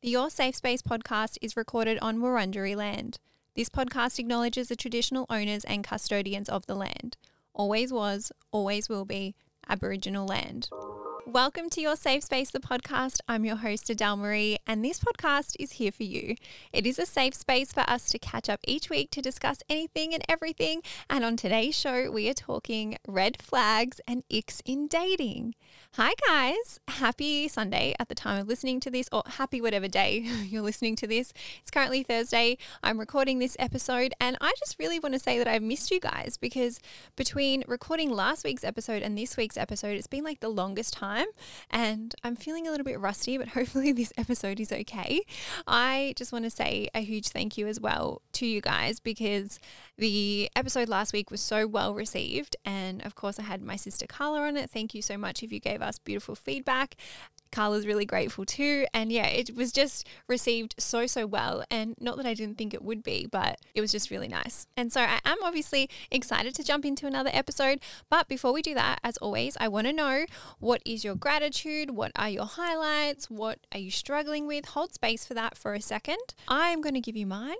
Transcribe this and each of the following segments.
The Your Safe Space podcast is recorded on Wurundjeri land. This podcast acknowledges the traditional owners and custodians of the land. Always was, always will be Aboriginal land. Welcome to Your Safe Space, the podcast. I'm your host, Adele Maree, and this podcast is here for you. It is a safe space for us to catch up each week to discuss anything and everything. And on today's show, we are talking red flags and icks in dating. Hi guys, happy Sunday at the time of listening to this, or happy whatever day you're listening to this. It's currently Thursday. I'm recording this episode and I just really want to say that I've missed you guys because between recording last week's episode and this week's episode, it's been like the longest time and I'm feeling a little bit rusty, but hopefully this episode is okay. I just want to say a huge thank you as well to you guys because the episode last week was so well received, and of course I had my sister Carla on it. Thank you so much if you gave us beautiful feedback. Carla's really grateful too, and yeah, it was just received so well, and not that I didn't think it would be, but it was just really nice. And so I am obviously excited to jump into another episode, but before we do that, as always, I want to know, what is your gratitude? What are your highlights? What are you struggling with? Hold space for that for a second. I'm going to give you mine,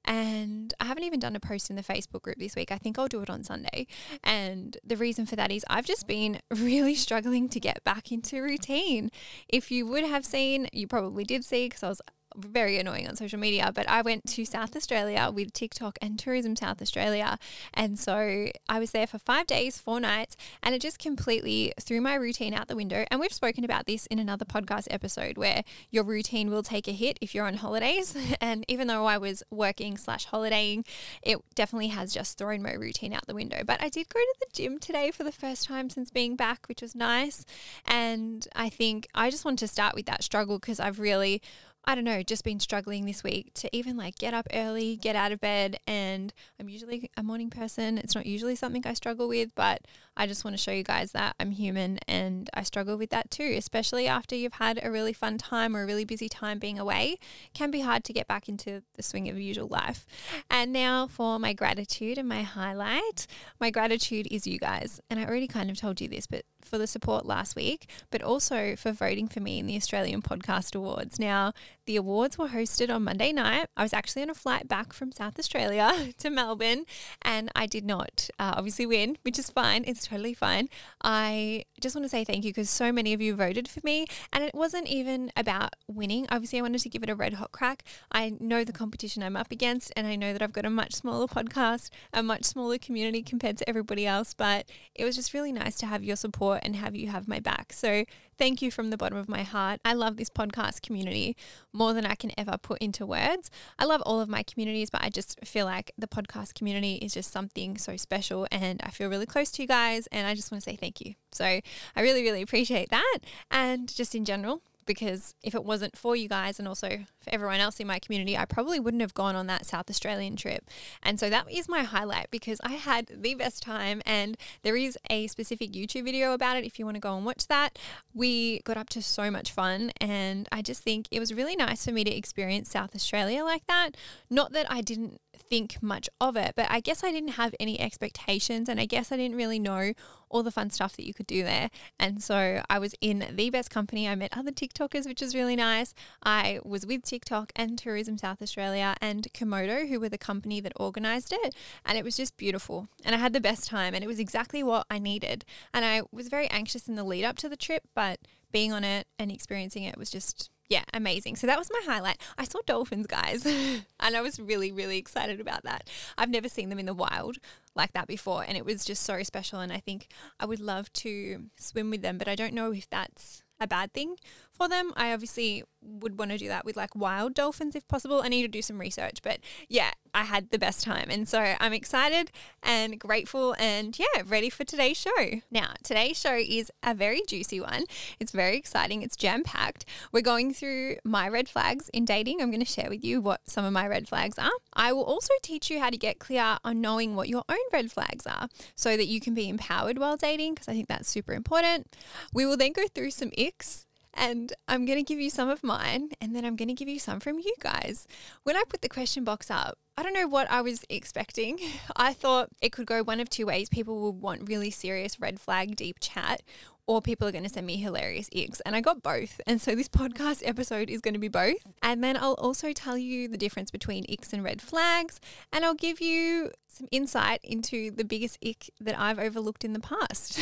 and I haven't even done a post in the Facebook group this week. I think I'll do it on Sunday, and the reason for that is I've just been really struggling to get back into routine. If you would have seen, you probably did see because I was very annoying on social media, but I went to South Australia with TikTok and Tourism South Australia. And so I was there for 5 days, 4 nights, and it just completely threw my routine out the window. And we've spoken about this in another podcast episode where your routine will take a hit if you're on holidays. And even though I was working / holidaying, it definitely has just thrown my routine out the window. But I did go to the gym today for the first time since being back, which was nice. And I think I just want to start with that struggle because I've really, I don't know, just been struggling this week to even like get up early, get out of bed, and I'm usually a morning person. It's not usually something I struggle with, but I just want to show you guys that I'm human and I struggle with that too, especially after you've had a really fun time or a really busy time being away. It can be hard to get back into the swing of usual life. And now for my gratitude and my highlight. My gratitude is you guys, and I already kind of told you this, but for the support last week, but also for voting for me in the Australian Podcast Awards. Now, the awards were hosted on Monday night. I was actually on a flight back from South Australia to Melbourne, and I did not obviously win, which is fine. It's totally fine. I just want to say thank you because so many of you voted for me, and it wasn't even about winning. Obviously, I wanted to give it a red hot crack. I know the competition I'm up against, and I know that I've got a much smaller podcast, a much smaller community compared to everybody else, but it was just really nice to have your support and have you have my back. So thank you from the bottom of my heart. I love this podcast community more than I can ever put into words. I love all of my communities, but I just feel like the podcast community is just something so special, and I feel really close to you guys, and I just want to say thank you. So I really, really appreciate that. And just in general, because if it wasn't for you guys and also for everyone else in my community, I probably wouldn't have gone on that South Australian trip. And so that is my highlight because I had the best time, and there is a specific YouTube video about it if you want to go and watch that. We got up to so much fun, and I just think it was really nice for me to experience South Australia like that. Not that I didn't think much of it, but I guess I didn't have any expectations, and I guess I didn't really know all the fun stuff that you could do there. And so I was in the best company. I met other TikTokers, which was really nice. I was with TikTok and Tourism South Australia and Komodo, who were the company that organised it, and it was just beautiful. And I had the best time, and it was exactly what I needed. And I was very anxious in the lead up to the trip, but being on it and experiencing it was just, yeah, amazing. So that was my highlight. I saw dolphins, guys, and I was really, really excited about that. I've never seen them in the wild like that before, and it was just so special, and I think I would love to swim with them, but I don't know if that's a bad thing for them. I obviously would want to do that with like wild dolphins if possible. I need to do some research, but yeah, I had the best time. And so I'm excited and grateful and yeah, ready for today's show. Now, today's show is a very juicy one. It's very exciting. It's jam-packed. We're going through my red flags in dating. I'm going to share with you what some of my red flags are. I will also teach you how to get clear on knowing what your own red flags are so that you can be empowered while dating, because I think that's super important. We will then go through some icks, and I'm going to give you some of mine, and then I'm going to give you some from you guys. When I put the question box up, I don't know what I was expecting. I thought it could go one of two ways. People will want really serious red flag, deep chat, or people are going to send me hilarious icks. And I got both. And so this podcast episode is going to be both. And then I'll also tell you the difference between icks and red flags. And I'll give you some insight into the biggest ick that I've overlooked in the past.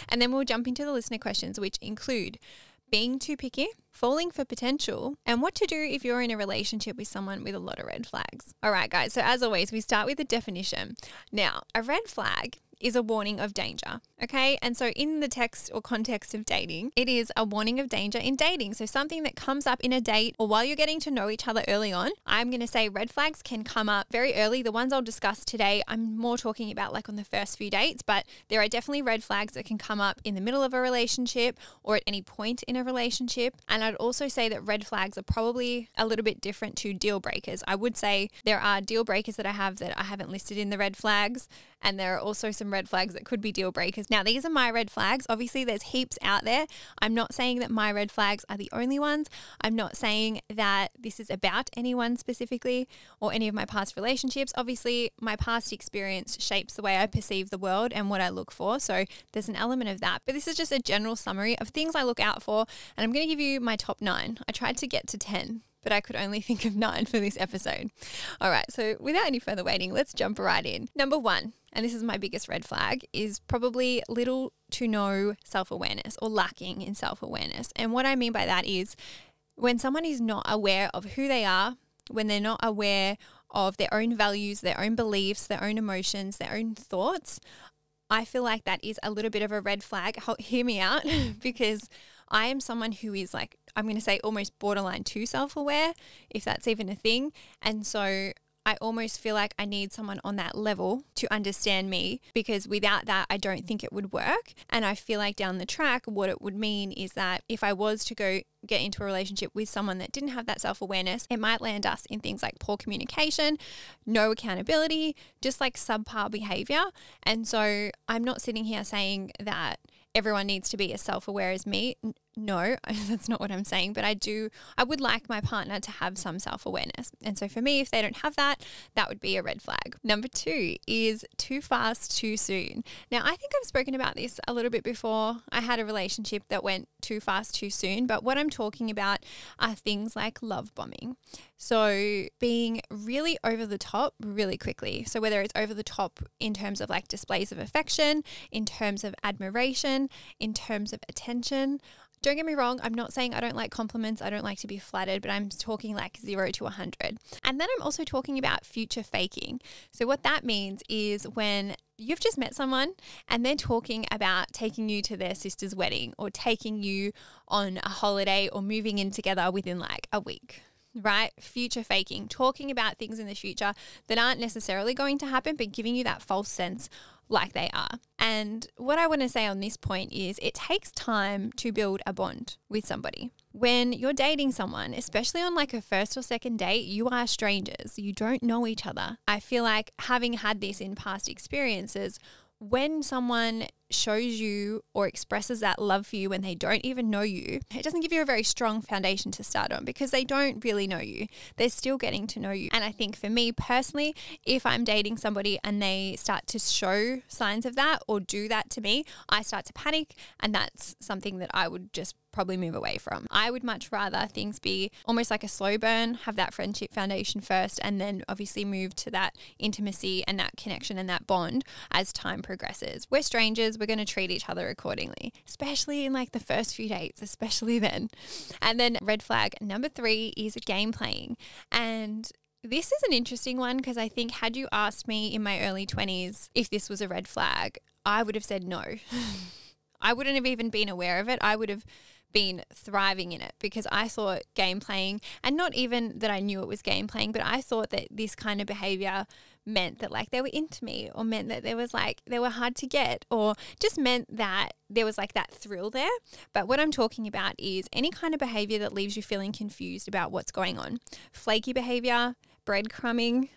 And then we'll jump into the listener questions, which include being too picky, falling for potential, and what to do if you're in a relationship with someone with a lot of red flags. All right, guys. So as always, we start with the definition. Now, a red flag is a warning of danger, okay? And so in the text or context of dating, it is a warning of danger in dating. So something that comes up in a date or while you're getting to know each other early on. I'm going to say red flags can come up very early. The ones I'll discuss today, I'm more talking about like on the first few dates, but there are definitely red flags that can come up in the middle of a relationship or at any point in a relationship. And I'd also say that red flags are probably a little bit different to deal breakers. I would say there are deal breakers that I haven't listed in the red flags. And there are also some red flags that could be deal breakers. Now, these are my red flags. Obviously, there's heaps out there. I'm not saying that my red flags are the only ones. I'm not saying that this is about anyone specifically or any of my past relationships. Obviously, my past experience shapes the way I perceive the world and what I look for. So there's an element of that. But this is just a general summary of things I look out for. And I'm going to give you my top 9. I tried to get to 10. But I could only think of 9 for this episode. All right, so without any further waiting, let's jump right in. Number 1, and this is my biggest red flag, is probably little to no self-awareness or lacking in self-awareness. And what I mean by that is when someone is not aware of who they are, when they're not aware of their own values, their own beliefs, their own emotions, their own thoughts, I feel like that is a little bit of a red flag. Hear me out, because I am someone who is like, I'm going to say almost borderline too self-aware, if that's even a thing. And so I almost feel like I need someone on that level to understand me, because without that, I don't think it would work. And I feel like down the track, what it would mean is that if I was to go get into a relationship with someone that didn't have that self-awareness, it might land us in things like poor communication, no accountability, just like subpar behavior. And so I'm not sitting here saying that everyone needs to be as self-aware as me. No, that's not what I'm saying. But I would like my partner to have some self-awareness. And so for me, if they don't have that, that would be a red flag. Number 2 is too fast, too soon. Now, I think I've spoken about this a little bit before. I had a relationship that went too fast, too soon. But what I'm talking about are things like love bombing. So being really over the top really quickly. So whether it's over the top in terms of like displays of affection, in terms of admiration, in terms of attention. Don't get me wrong, I'm not saying I don't like compliments, I don't like to be flattered, but I'm talking like 0 to 100. And then I'm also talking about future faking. So what that means is when you've just met someone and they're talking about taking you to their sister's wedding or taking you on a holiday or moving in together within like a week. Right? Future faking, talking about things in the future that aren't necessarily going to happen, but giving you that false sense like they are. And what I want to say on this point is it takes time to build a bond with somebody. When you're dating someone, especially on like a first or second date, you are strangers. You don't know each other. I feel like having had this in past experiences, when someone shows you or expresses that love for you when they don't even know you, it doesn't give you a very strong foundation to start on because they don't really know you. They're still getting to know you. And I think for me personally, if I'm dating somebody and they start to show signs of that or do that to me, I start to panic, and that's something that I would just probably move away from. I would much rather things be almost like a slow burn, have that friendship foundation first, and then obviously move to that intimacy and that connection and that bond as time progresses. We're strangers, we're going to treat each other accordingly, especially in like the first few dates, especially then. And then red flag number 3 is game playing. And this is an interesting one because I think had you asked me in my early 20s if this was a red flag, I would have said no. I wouldn't have even been aware of it. I would have been thriving in it because I thought game playing, and not even that I knew it was game playing, but I thought that this kind of behavior meant that like they were into me, or meant that there was like they were hard to get, or just meant that there was like that thrill there. But what I'm talking about is any kind of behavior that leaves you feeling confused about what's going on. Flaky behavior, breadcrumbing,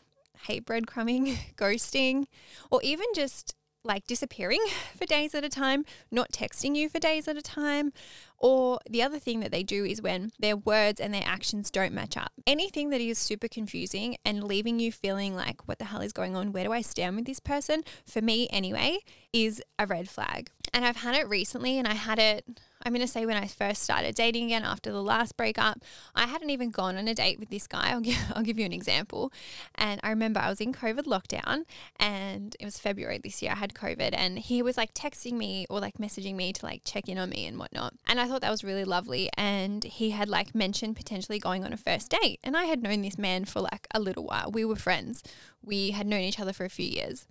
hate breadcrumbing, ghosting, or even just like disappearing for days at a time, not texting you for days at a time. Or the other thing that they do is when their words and their actions don't match up. Anything that is super confusing and leaving you feeling like, what the hell is going on? Where do I stand with this person? For me anyway, is a red flag. And I've had it recently, and I had it, I'm going to say when I first started dating again after the last breakup. I hadn't even gone on a date with this guy. I'll give you an example. And I remember I was in COVID lockdown, and it was February this year. I had COVID, and he was like texting me or like messaging me to like check in on me and whatnot. And I thought that was really lovely. And he had like mentioned potentially going on a first date. And I had known this man for like a little while. We were friends. We had known each other for a few years.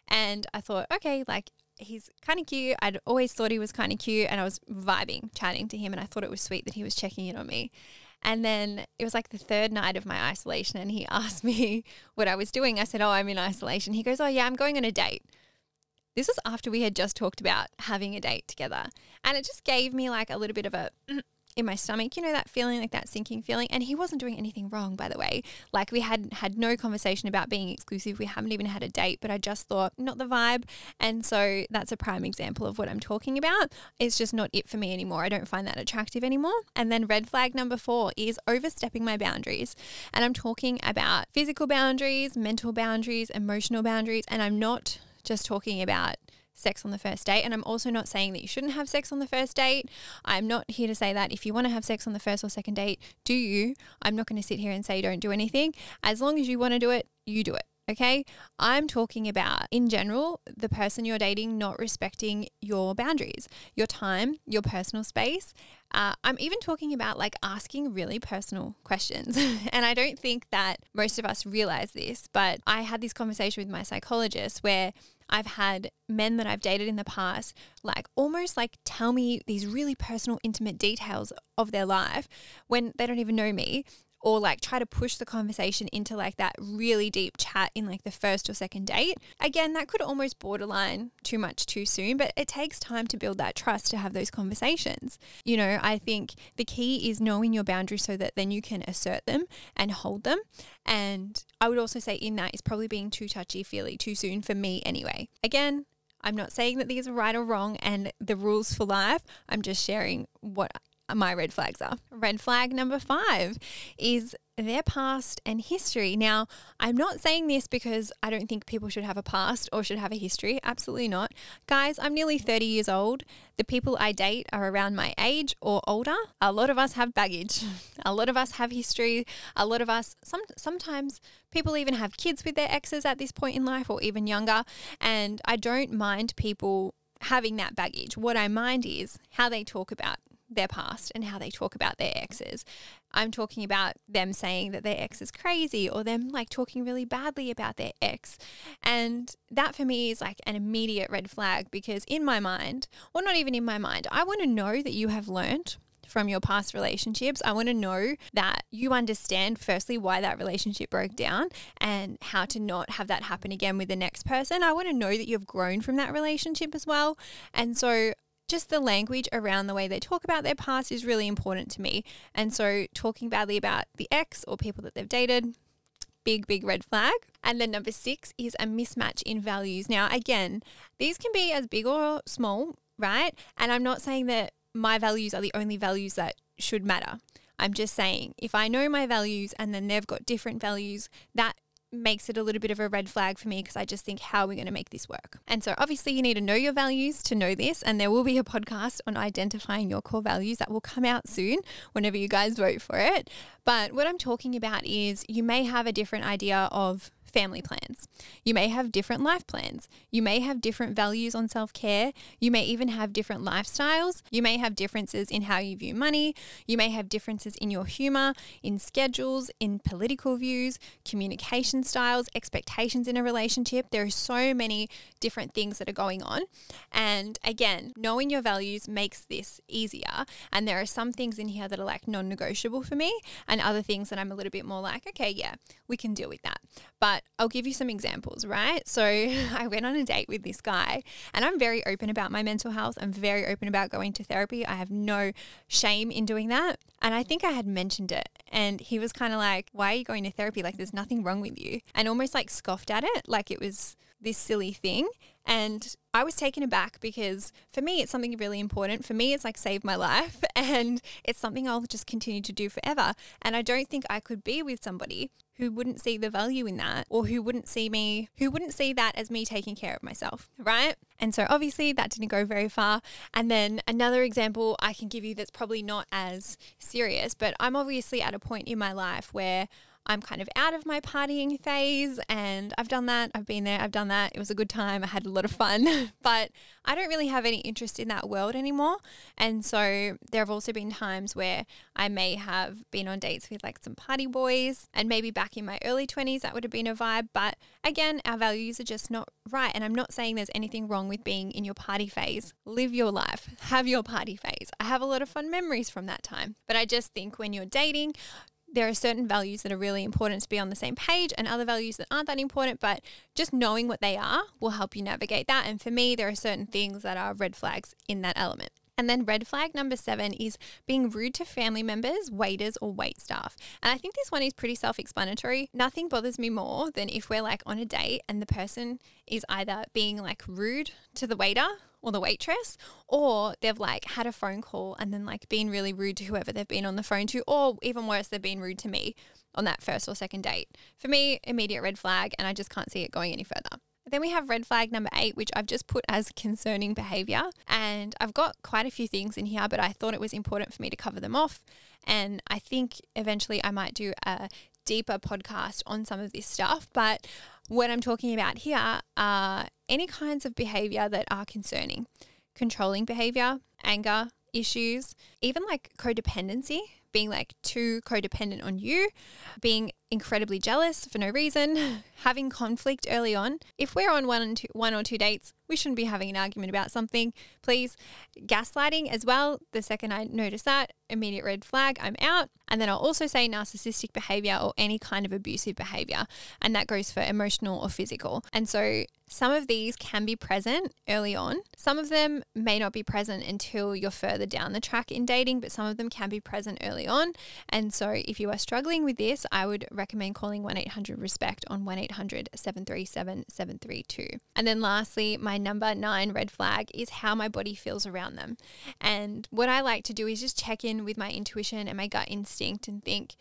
And I thought, okay, like, he's kind of cute. I'd always thought he was kind of cute, and I was vibing, chatting to him, and I thought it was sweet that he was checking in on me. And then it was like the third night of my isolation, and he asked me what I was doing. I said, oh, I'm in isolation. He goes, oh yeah, I'm going on a date. This was after we had just talked about having a date together. And it just gave me like a little bit of a in my stomach, you know, that feeling, like that sinking feeling. And he wasn't doing anything wrong, by the way. Like, we had no conversation about being exclusive. We haven't even had a date, but I just thought, not the vibe. And so that's a prime example of what I'm talking about. It's just not it for me anymore. I don't find that attractive anymore. And then red flag number 4 is overstepping my boundaries. And I'm talking about physical boundaries, mental boundaries, emotional boundaries. And I'm not just talking about sex on the first date. And I'm also not saying that you shouldn't have sex on the first date. I'm not here to say that if you want to have sex on the first or second date, do you? I'm not going to sit here and say don't do anything. As long as you want to do it, you do it. Okay? I'm talking about, in general, the person you're dating not respecting your boundaries, your time, your personal space. I'm even talking about like asking really personal questions. And I don't think that most of us realize this, but I had this conversation with my psychologist where I've had men that I've dated in the past, like almost like tell me these really personal, intimate details of their life when they don't even know me, or like try to push the conversation into like that really deep chat in like the first or second date. Again, that could almost borderline too much too soon, but it takes time to build that trust to have those conversations. You know, I think the key is knowing your boundaries so that then you can assert them and hold them. And I would also say in that is probably being too touchy-feely too soon for me anyway. Again, I'm not saying that these are right or wrong and the rules for life. I'm just sharing what my red flags are. Red flag number 5 is their past and history. Now, I'm not saying this because I don't think people should have a past or should have a history. Absolutely not. Guys, I'm nearly 30 years old. The people I date are around my age or older. A lot of us have baggage. A lot of us have history. A lot of us, sometimes people even have kids with their exes at this point in life or even younger. And I don't mind people having that baggage. What I mind is how they talk about their past and how they talk about their exes. I'm talking about them saying that their ex is crazy or them like talking really badly about their ex. And that for me is like an immediate red flag because in my mind, or not even in my mind, I want to know that you have learned from your past relationships. I want to know that you understand firstly why that relationship broke down and how to not have that happen again with the next person. I want to know that you've grown from that relationship as well. And so just the language around the way they talk about their past is really important to me. And so talking badly about the ex or people that they've dated, big red flag. And then number 6 is a mismatch in values. Now, again, these can be as big or small, right? And I'm not saying that my values are the only values that should matter. I'm just saying if I know my values and then they've got different values, that makes it a little bit of a red flag for me because I just think, how are we going to make this work? And so obviously you need to know your values to know this, and there will be a podcast on identifying your core values that will come out soon whenever you guys vote for it. But what I'm talking about is you may have a different idea of family plans. You may have different life plans. You may have different values on self-care. You may even have different lifestyles. You may have differences in how you view money. You may have differences in your humor, in schedules, in political views, communication styles, expectations in a relationship. There are so many different things that are going on. And again, knowing your values makes this easier. And there are some things in here that are like non-negotiable for me and other things that I'm a little bit more like, okay, yeah, we can deal with that. But I'll give you some examples, right? So I went on a date with this guy and I'm very open about my mental health. I'm very open about going to therapy. I have no shame in doing that. And I think I had mentioned it and he was kind of like, why are you going to therapy? Like there's nothing wrong with you. And almost like scoffed at it. Like it was this silly thing. And I was taken aback because for me, it's something really important. For me, it's like saved my life, and it's something I'll just continue to do forever. And I don't think I could be with somebody who wouldn't see the value in that, or who wouldn't see that as me taking care of myself, right? And so obviously that didn't go very far. And then another example I can give you that's probably not as serious, but I'm obviously at a point in my life where I'm kind of out of my partying phase, and I've done that. I've been there. I've done that. It was a good time. I had a lot of fun, but I don't really have any interest in that world anymore. And so there have also been times where I may have been on dates with like some party boys, and maybe back in my early 20s, that would have been a vibe. But again, our values are just not right. And I'm not saying there's anything wrong with being in your party phase. Live your life. Have your party phase. I have a lot of fun memories from that time. But I just think when you're dating, there are certain values that are really important to be on the same page, and other values that aren't that important, but just knowing what they are will help you navigate that. And for me, there are certain things that are red flags in that element. And then red flag number 7 is being rude to family members, waiters, or wait staff. And I think this one is pretty self-explanatory. Nothing bothers me more than if we're like on a date and the person is either being like rude to the waiter or the waitress, or they've like had a phone call and then like been really rude to whoever they've been on the phone to, or even worse, they've been rude to me on that first or second date. For me, immediate red flag, and I just can't see it going any further. Then we have red flag number 8, which I've just put as concerning behavior. And I've got quite a few things in here, but I thought it was important for me to cover them off. And I think eventually I might do a deeper podcast on some of this stuff. But what I'm talking about here are any kinds of behavior that are concerning. Controlling behavior, anger, issues, even like codependency, being like too codependent on you, being incredibly jealous for no reason, having conflict early on. If we're on one or two dates, we shouldn't be having an argument about something, please. Gaslighting as well. The second I notice that, immediate red flag, I'm out. And then I'll also say narcissistic behavior or any kind of abusive behavior. And that goes for emotional or physical. And so some of these can be present early on. Some of them may not be present until you're further down the track in dating, but some of them can be present early on. And so if you are struggling with this, I would recommend calling 1-800-RESPECT on 1-800-737-732. And then lastly, my number 9 red flag is how my body feels around them. And what I like to do is just check in with my intuition and my gut instinct and think,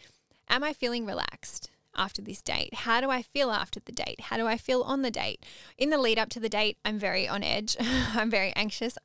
am I feeling relaxed after this date? How do I feel after the date? How do I feel on the date? In the lead up to the date, I'm very on edge. I'm very anxious.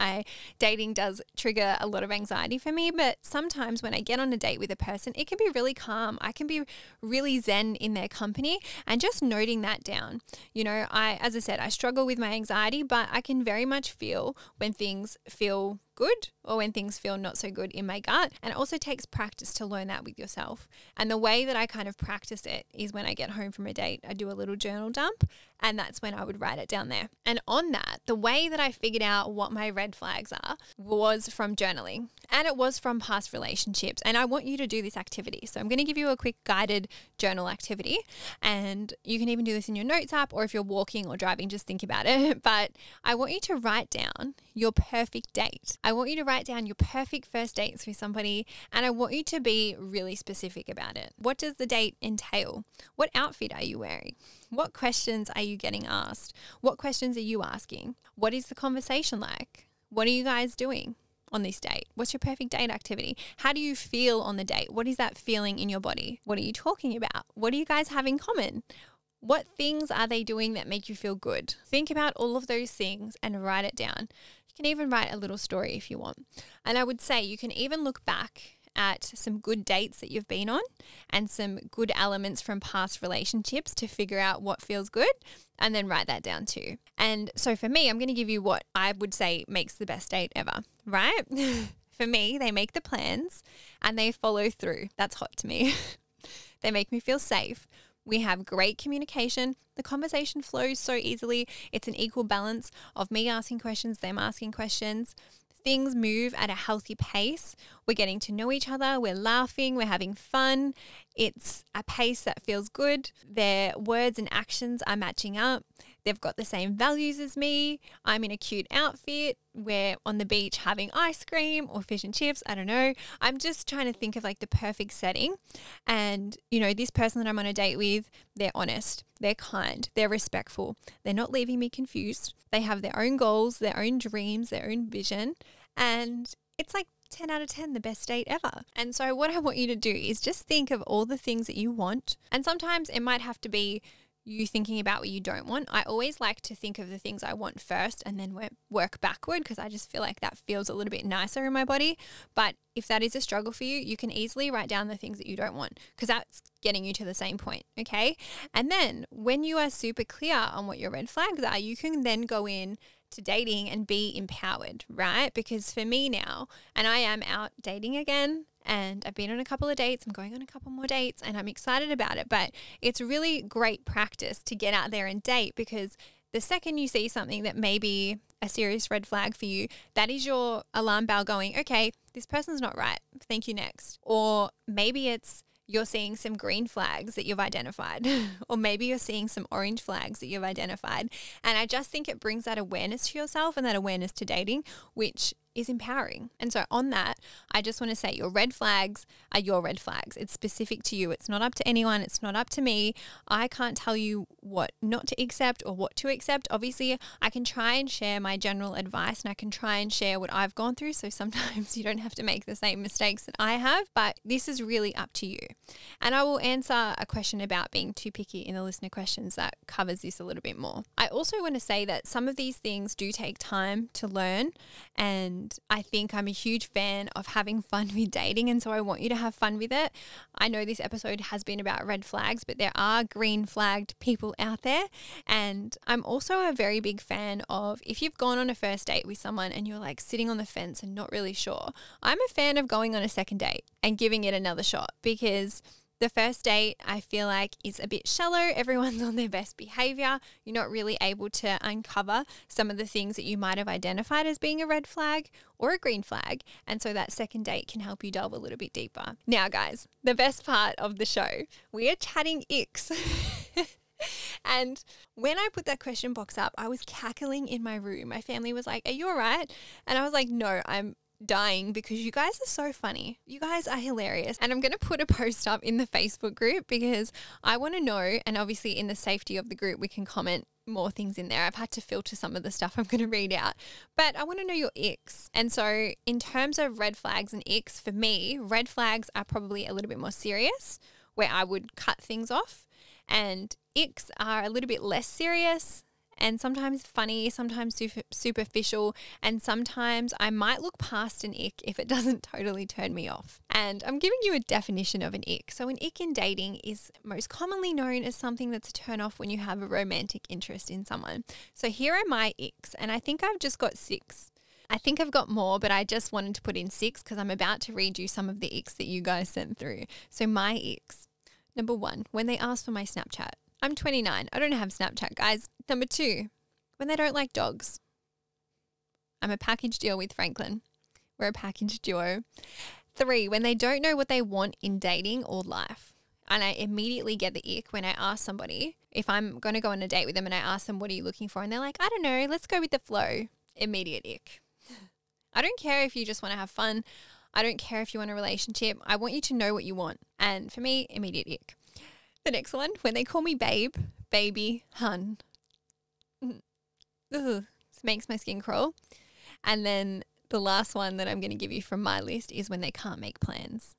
Dating does trigger a lot of anxiety for me, but sometimes when I get on a date with a person, it can be really calm. I can be really zen in their company, and just noting that down. You know, as I said, I struggle with my anxiety, but I can very much feel when things feel good or when things feel not so good in my gut. And it also takes practice to learn that with yourself. And the way that I kind of practice it is when I get home from a date, I do a little journal dump, and that's when I would write it down there. And on that, the way that I figured out what my red flags are was from journaling, and it was from past relationships. And I want you to do this activity. So I'm going to give you a quick guided journal activity, and you can even do this in your notes app, or if you're walking or driving, just think about it. But I want you to write down your perfect date. I want you to write down your perfect first dates with somebody, and I want you to be really specific about it. What does the date entail? What outfit are you wearing? What questions are you getting asked? What questions are you asking? What is the conversation like? What are you guys doing on this date? What's your perfect date activity? How do you feel on the date? What is that feeling in your body? What are you talking about? What do you guys have in common? What things are they doing that make you feel good? Think about all of those things and write it down. You can even write a little story if you want. And I would say you can even look back at some good dates that you've been on and some good elements from past relationships to figure out what feels good, and then write that down too. And so for me, I'm going to give you what I would say makes the best date ever, right? For me, they make the plans and they follow through. That's hot to me. They make me feel safe. We have great communication. The conversation flows so easily. It's an equal balance of me asking questions, them asking questions. Things move at a healthy pace. We're getting to know each other. We're laughing. We're having fun. It's a pace that feels good. Their words and actions are matching up. they've got the same values as me, I'm in a cute outfit, we're on the beach having ice cream or fish and chips, I don't know. I'm just trying to think of like the perfect setting. And, you know, this person that I'm on a date with, they're honest, they're kind, they're respectful, they're not leaving me confused. They have their own goals, their own dreams, their own vision. And it's like 10 out of 10, the best date ever. And so what I want you to do is just think of all the things that you want. And sometimes it might have to be you thinking about what you don't want. I always like to think of the things I want first and then work backward, because I just feel like that feels a little bit nicer in my body. But if that is a struggle for you, you can easily write down the things that you don't want, because that's getting you to the same point, okay? And then when you are super clear on what your red flags are, you can then go in to dating and be empowered, right? Because for me now, and I am out dating again, and I've been on a couple of dates, I'm going on a couple more dates, and I'm excited about it, but it's really great practice to get out there and date, because the second you see something that may be a serious red flag for you, that is your alarm bell going, okay, this person's not right, thank you, next. Or maybe it's you're seeing some green flags that you've identified, or maybe you're seeing some orange flags that you've identified. And I just think it brings that awareness to yourself and that awareness to dating, which is empowering. And so on that, I just want to say your red flags are your red flags. It's specific to you. It's not up to anyone. It's not up to me. I can't tell you what not to accept or what to accept. Obviously, I can try and share my general advice, and I can try and share what I've gone through. So sometimes you don't have to make the same mistakes that I have, but this is really up to you. And I will answer a question about being too picky in the listener questions that covers this a little bit more. I also want to say that some of these things do take time to learn, and I think I'm a huge fan of having fun with dating, and so I want you to have fun with it. I know this episode has been about red flags, but there are green flagged people out there, and I'm also a very big fan of, if you've gone on a first date with someone and you're like sitting on the fence and not really sure, I'm a fan of going on a second date and giving it another shot, because the first date, I feel like, is a bit shallow. Everyone's on their best behavior. You're not really able to uncover some of the things that you might have identified as being a red flag or a green flag. And so that second date can help you delve a little bit deeper. Now, guys, the best part of the show, we are chatting icks. And when I put that question box up, I was cackling in my room. My family was like, "Are you all right?" And I was like, "No, I'm dying, because you guys are so funny. You guys are hilarious." And I'm going to put a post up in the Facebook group, because I want to know, and obviously in the safety of the group, we can comment more things in there. I've had to filter some of the stuff I'm going to read out, but I want to know your icks. And so in terms of red flags and icks, for me, red flags are probably a little bit more serious, where I would cut things off, and icks are a little bit less serious, and sometimes funny, sometimes superficial, and sometimes I might look past an ick if it doesn't totally turn me off. And I'm giving you a definition of an ick. So an ick in dating is most commonly known as something that's a turn off when you have a romantic interest in someone. So here are my icks, and I think I've just got 6. I think I've got more, but I just wanted to put in 6 because I'm about to read you some of the icks that you guys sent through. So my icks. Number 1, when they ask for my Snapchat. I'm 29. I don't have Snapchat, guys. Number 2, when they don't like dogs. I'm a package deal with Franklin. We're a package duo. 3, when they don't know what they want in dating or life. And I immediately get the ick when I ask somebody, if I'm going to go on a date with them and I ask them, "What are you looking for?" And they're like, "I don't know, let's go with the flow." Immediate ick. I don't care if you just want to have fun. I don't care if you want a relationship. I want you to know what you want. And for me, immediate ick. The next one, when they call me babe, baby, hun. Ugh, this makes my skin crawl. And then the last one that I'm going to give you from my list is when they can't make plans.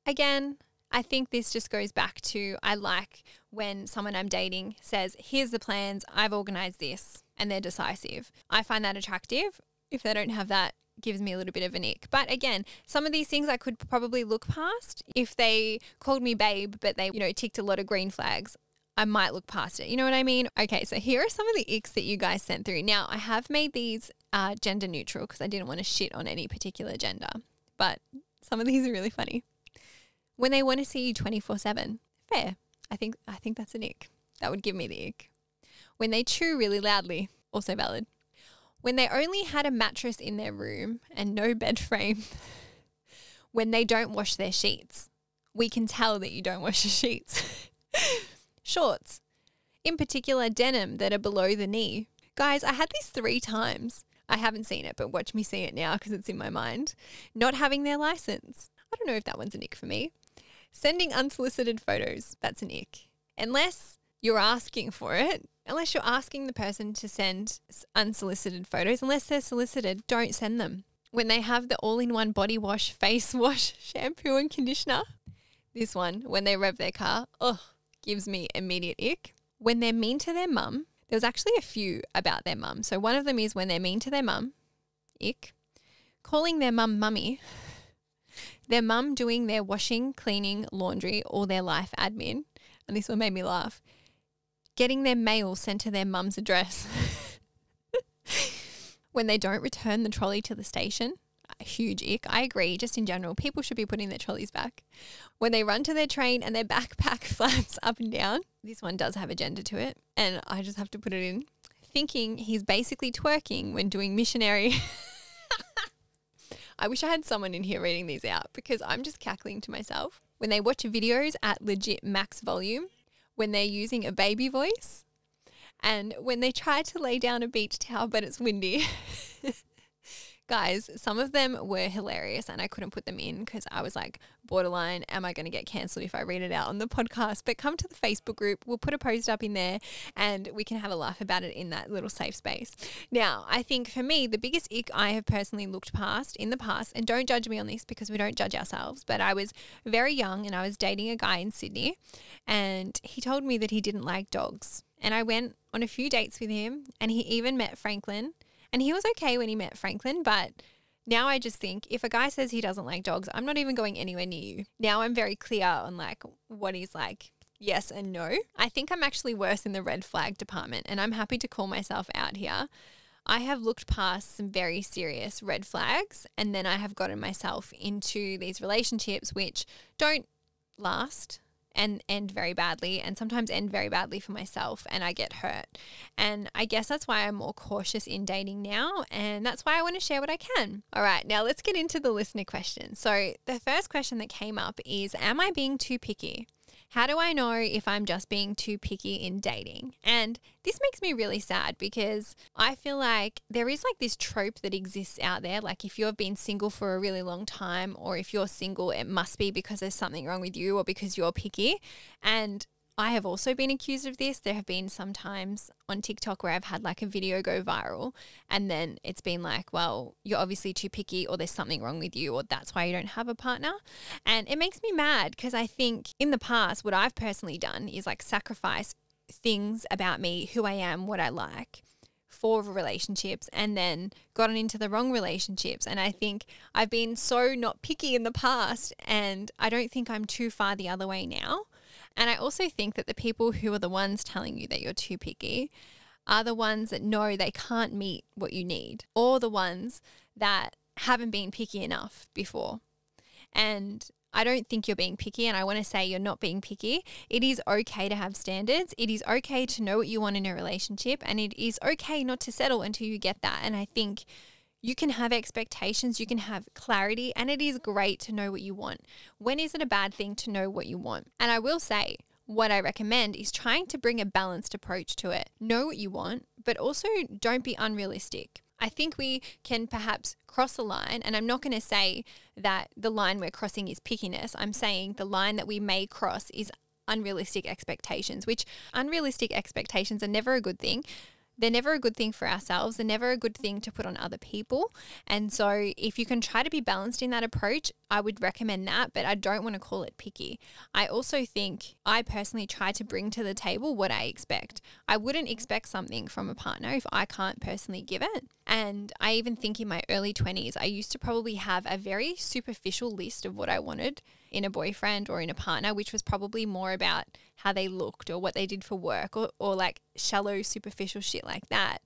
Again, I think this just goes back to, I like when someone I'm dating says, "Here's the plans, I've organized this," and they're decisive. I find that attractive. If they don't have that, gives me a little bit of an ick. But again, some of these things I could probably look past. If they called me babe, but they, ticked a lot of green flags, I might look past it. You know what I mean? Okay, so here are some of the icks that you guys sent through. Now, I have made these gender neutral because I didn't want to shit on any particular gender, but some of these are really funny. When they want to see you 24/7. Fair. I think that's an ick. That would give me the ick. When they chew really loudly. Also valid. When they only had a mattress in their room and no bed frame. When they don't wash their sheets. We can tell that you don't wash your sheets. Shorts. In particular, denim that are below the knee. Guys, I had this 3 times. I haven't seen it, but watch me see it now because it's in my mind. Not having their license. I don't know if that one's an ick for me. Sending unsolicited photos. That's an ick. Unless you're asking for it, unless you're asking the person to send unsolicited photos, unless they're solicited, don't send them. When they have the all-in-one body wash, face wash, shampoo and conditioner. This one, when they rev their car, gives me immediate ick. When they're mean to their mum. There was actually a few about their mum. So one of them is when they're mean to their mum, ick. Calling their mum mummy. Their mum doing their washing, cleaning, laundry, or their life admin. And this one made me laugh. Getting their mail sent to their mum's address. When they don't return the trolley to the station. A huge ick. I agree. Just in general, people should be putting their trolleys back. When they run to their train and their backpack flaps up and down. This one does have a gender to it. And I just have to put it in. Thinking he's basically twerking when doing missionary. I wish I had someone in here reading these out because I'm just cackling to myself. When they watch videos at legit max volume. When they're using a baby voice. And when they try to lay down a beach towel but it's windy. Guys, some of them were hilarious and I couldn't put them in because I was like, borderline, am I going to get cancelled if I read it out on the podcast? But come to the Facebook group. We'll put a post up in there and we can have a laugh about it in that little safe space. Now, I think for me, the biggest ick I have personally looked past in the past, and don't judge me on this because we don't judge ourselves, but I was very young and I was dating a guy in Sydney and he told me that he didn't like dogs. And I went on a few dates with him and he even met Franklin. And he was okay when he met Franklin, but now I just think if a guy says he doesn't like dogs, I'm not even going anywhere near you. Now I'm very clear on like what he's like, yes and no. I think I'm actually worse in the red flag department and I'm happy to call myself out here. I have looked past some very serious red flags and then I have gotten myself into these relationships which don't last and end very badly and sometimes end very badly for myself and I get hurt. And I guess that's why I'm more cautious in dating now and that's why I want to share what I can. All right, now let's get into the listener questions. So the first question that came up is, am I being too picky? How do I know if I'm just being too picky in dating? And this makes me really sad because I feel like there is like this trope that exists out there. Like if you've been single for a really long time or if you're single, it must be because there's something wrong with you or because you're picky. And I have also been accused of this. There have been some times on TikTok where I've had like a video go viral and then it's been like, well, you're obviously too picky or there's something wrong with you or that's why you don't have a partner. And it makes me mad because I think in the past, what I've personally done is like sacrifice things about me, who I am, what I like for relationships and then gotten into the wrong relationships. And I think I've been so not picky in the past and I don't think I'm too far the other way now. And I also think that the people who are the ones telling you that you're too picky are the ones that know they can't meet what you need or the ones that haven't been picky enough before. And I don't think you're being picky and I want to say you're not being picky. It is okay to have standards. It is okay to know what you want in a relationship and it is okay not to settle until you get that. And I think you can have expectations, you can have clarity, and it is great to know what you want. When is it a bad thing to know what you want? And I will say, what I recommend is trying to bring a balanced approach to it. Know what you want, but also don't be unrealistic. I think we can perhaps cross the line, and I'm not going to say that the line we're crossing is pickiness. I'm saying the line that we may cross is unrealistic expectations, which unrealistic expectations are never a good thing. They're never a good thing for ourselves. They're never a good thing to put on other people. And so if you can try to be balanced in that approach, I would recommend that, but I don't want to call it picky. I also think I personally try to bring to the table what I expect. I wouldn't expect something from a partner if I can't personally give it. And I even think in my early 20s, I used to probably have a very superficial list of what I wanted in a boyfriend or in a partner, which was probably more about how they looked or what they did for work or like shallow, superficial shit like that.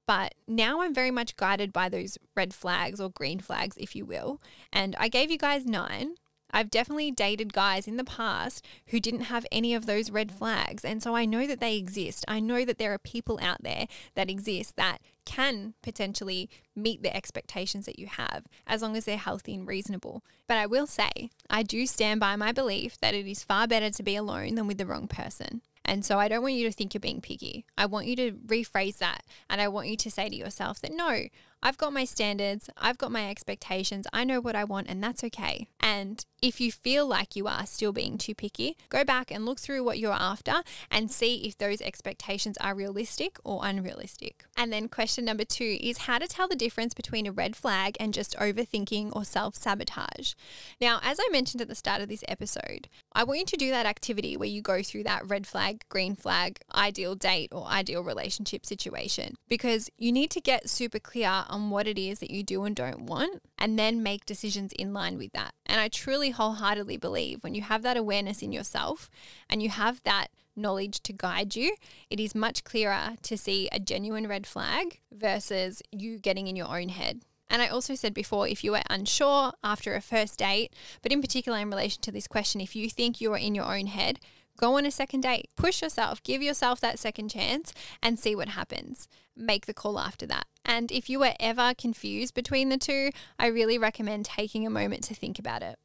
But now I'm very much guided by those red flags or green flags, if you will. And I gave you guys 9. I've definitely dated guys in the past who didn't have any of those red flags. And so I know that they exist. I know that there are people out there that exist that can potentially meet the expectations that you have as long as they're healthy and reasonable. But I will say, I do stand by my belief that it is far better to be alone than with the wrong person. And so I don't want you to think you're being picky. I want you to rephrase that. And I want you to say to yourself that, no, I've got my standards, I've got my expectations, I know what I want, and that's okay. And if you feel like you are still being too picky, go back and look through what you're after and see if those expectations are realistic or unrealistic. And then question number 2 is how to tell the difference between a red flag and just overthinking or self-sabotage. Now, as I mentioned at the start of this episode, I want you to do that activity where you go through that red flag, green flag, ideal date or ideal relationship situation, because you need to get super clear on what it is that you do and don't want, and then make decisions in line with that. And I truly wholeheartedly believe when you have that awareness in yourself and you have that knowledge to guide you, it is much clearer to see a genuine red flag versus you getting in your own head. And I also said before, if you are unsure after a first date, but in particular in relation to this question, if you think you are in your own head, go on a second date. Push yourself, give yourself that second chance and see what happens. Make the call after that. And if you are ever confused between the two, I really recommend taking a moment to think about it.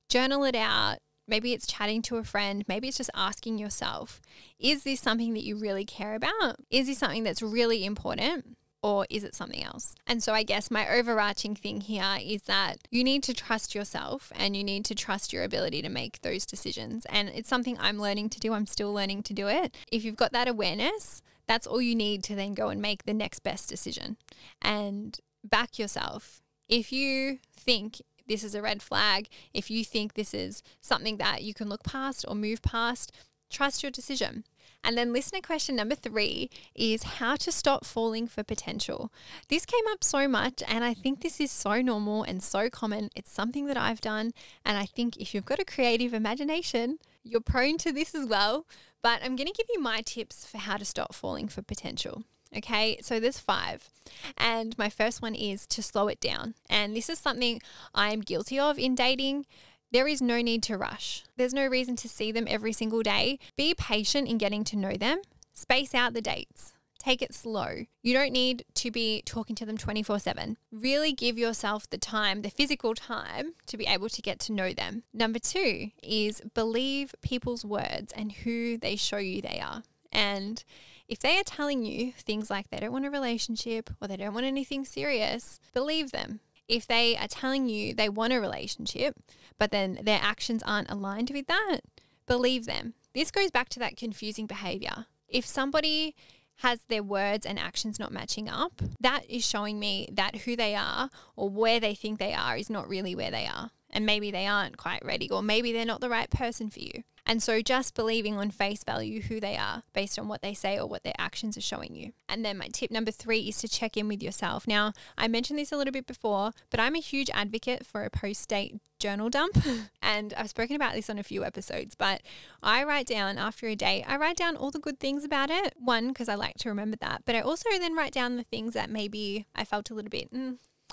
Journal it out. Maybe it's chatting to a friend. Maybe it's just asking yourself, is this something that you really care about? Is this something that's really important? Or is it something else? And so I guess my overarching thing here is that you need to trust yourself and you need to trust your ability to make those decisions. And it's something I'm learning to do. I'm still learning to do it. If you've got that awareness, that's all you need to then go and make the next best decision and back yourself. If you think this is a red flag, if you think this is something that you can look past or move past, trust your decision. And then listener question number 3 is how to stop falling for potential. This came up so much and I think this is so normal and so common. It's something that I've done, and I think if you've got a creative imagination, you're prone to this as well. But I'm going to give you my tips for how to stop falling for potential. Okay, so there's 5. And my first one is to slow it down. And this is something I'm guilty of in dating. There is no need to rush. There's no reason to see them every single day. Be patient in getting to know them. Space out the dates. Take it slow. You don't need to be talking to them 24/7. Really give yourself the time, the physical time, to be able to get to know them. Number 2 is believe people's words and who they show you they are. And if they are telling you things like they don't want a relationship or they don't want anything serious, believe them. If they are telling you they want a relationship, but then their actions aren't aligned with that, believe them. This goes back to that confusing behavior. If somebody has their words and actions not matching up, that is showing me that who they are or where they think they are is not really where they are. And maybe they aren't quite ready, or maybe they're not the right person for you. And so just believing on face value who they are based on what they say or what their actions are showing you. And then my tip number 3 is to check in with yourself. Now, I mentioned this a little bit before, but I'm a huge advocate for a post-date journal dump. And I've spoken about this on a few episodes, but I write down after a date, I write down all the good things about it. One, because I like to remember that, but I also then write down the things that maybe I felt a little bit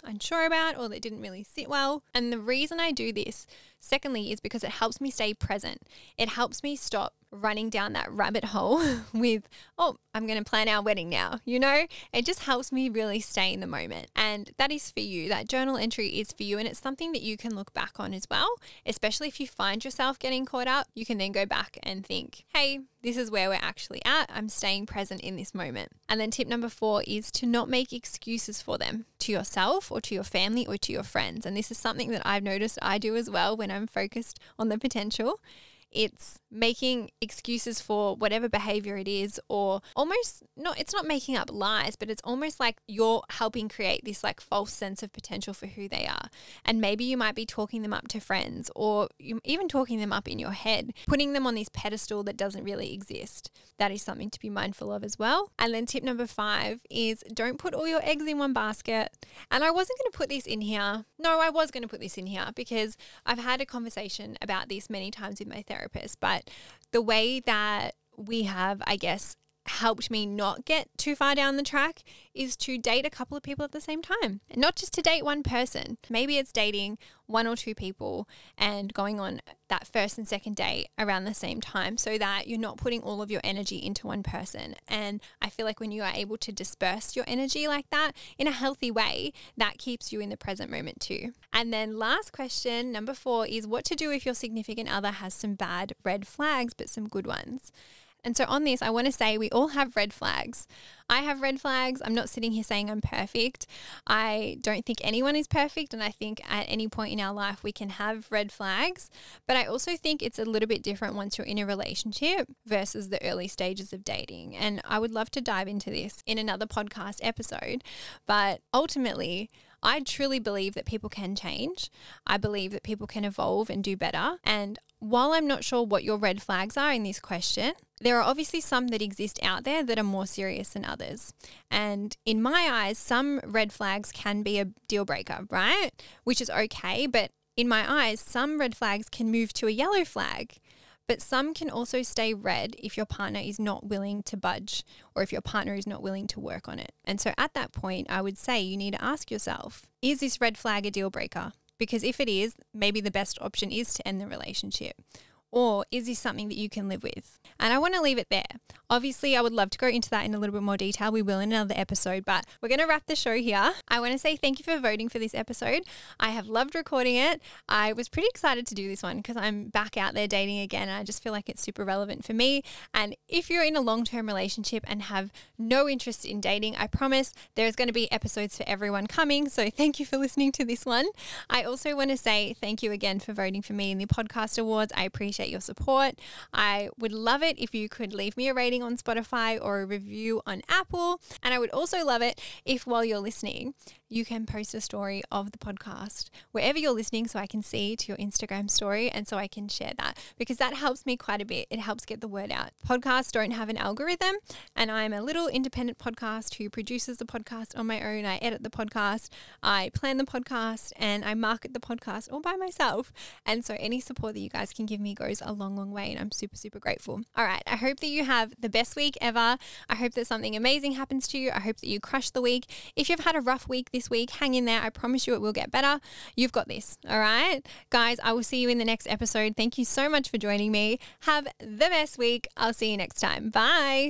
unsure about or that didn't really sit well. And the reason I do this, secondly, is because it helps me stay present. It helps me stop running down that rabbit hole with, oh, I'm going to plan our wedding now. You know, it just helps me really stay in the moment. And that is for you. That journal entry is for you. And it's something that you can look back on as well, especially if you find yourself getting caught up. You can then go back and think, hey, this is where we're actually at. I'm staying present in this moment. And then tip number 4 is to not make excuses for them, to yourself or to your family or to your friends. And this is something that I've noticed I do as well when I'm focused on the potential. It's making excuses for whatever behavior it is, or almost not, it's not making up lies, but it's almost like you're helping create this like false sense of potential for who they are. And maybe you might be talking them up to friends, or you even talking them up in your head, putting them on this pedestal that doesn't really exist. That is something to be mindful of as well. And then tip number 5 is don't put all your eggs in one basket. And I wasn't going to put this in here. No, I was going to put this in here because I've had a conversation about this many times with my therapist, but the way that we have, I guess, helped me not get too far down the track is to date a couple of people at the same time. And not just to date one person. Maybe it's dating 1 or 2 people and going on that first and second date around the same time, so that you're not putting all of your energy into one person. And I feel like when you are able to disperse your energy like that in a healthy way, that keeps you in the present moment too. And then last question, number 4, is what to do if your significant other has some bad red flags but some good ones. And so on this, I want to say we all have red flags. I have red flags. I'm not sitting here saying I'm perfect. I don't think anyone is perfect. And I think at any point in our life, we can have red flags. But I also think it's a little bit different once you're in a relationship versus the early stages of dating. And I would love to dive into this in another podcast episode. But ultimately, I truly believe that people can change. I believe that people can evolve and do better. And while I'm not sure what your red flags are in this question, there are obviously some that exist out there that are more serious than others. And in my eyes, some red flags can be a deal breaker, right? Which is okay. But in my eyes, some red flags can move to a yellow flag. But some can also stay red if your partner is not willing to budge or if your partner is not willing to work on it. And so at that point, I would say you need to ask yourself, is this red flag a deal breaker? Because if it is, maybe the best option is to end the relationship. Or is this something that you can live with? And I want to leave it there. Obviously, I would love to go into that in a little bit more detail. We will in another episode, but we're going to wrap the show here. I want to say thank you for voting for this episode. I have loved recording it. I was pretty excited to do this one because I'm back out there dating again, and I just feel like it's super relevant for me. And if you're in a long-term relationship and have no interest in dating, I promise there's going to be episodes for everyone coming. So thank you for listening to this one. I also want to say thank you again for voting for me in the podcast awards. I appreciate your support. I would love it if you could leave me a rating on Spotify or a review on Apple. And I would also love it if while you're listening, you can post a story of the podcast wherever you're listening so I can see to your Instagram story and so I can share that because that helps me quite a bit. It helps get the word out. Podcasts don't have an algorithm and I'm a little independent podcast who produces the podcast on my own. I edit the podcast, I plan the podcast and I market the podcast all by myself. And so any support that you guys can give me goes a long, long way and I'm super, super grateful. All right. I hope that you have the best week ever. I hope that something amazing happens to you. I hope that you crush the week. If you've had a rough week this week, hang in there. I promise you it will get better. You've got this. All right. Guys, I will see you in the next episode. Thank you so much for joining me. Have the best week. I'll see you next time. Bye.